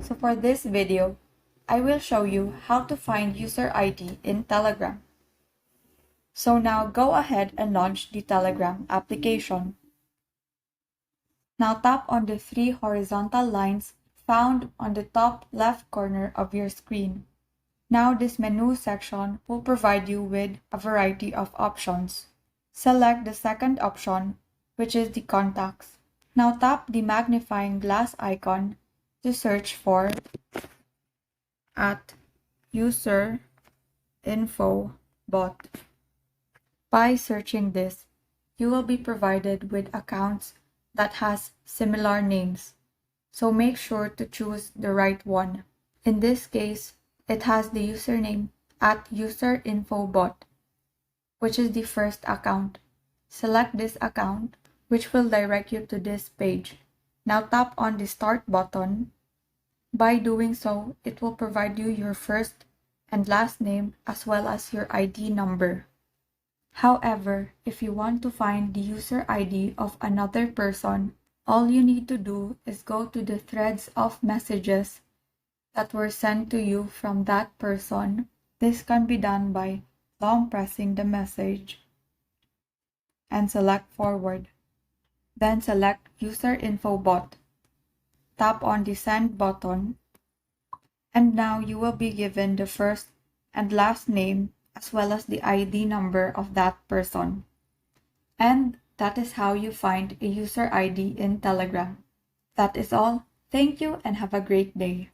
So for this video, I will show you how to find user ID in Telegram. So now go ahead and launch the Telegram application. Now tap on the three horizontal lines found on the top left corner of your screen. Now this menu section will provide you with a variety of options. Select the second option, which is the contacts. Now tap the magnifying glass icon to search for @userinfobot. By searching this, you will be provided with accounts that has similar names, so make sure to choose the right one. In this case, it has the username @userinfobot, which is the first account. Select this account, which will direct you to this page. Now tap on the Start button. By doing so, it will provide you your first and last name as well as your ID number. However, if you want to find the user ID of another person, all you need to do is go to the threads of messages that were sent to you from that person. This can be done by long pressing the message and select Forward. Then select User Info Bot. Tap on the Send button, and now you will be given the first and last name as well as the ID number of that person. And that is how you find a user ID in Telegram. That is all. Thank you and have a great day.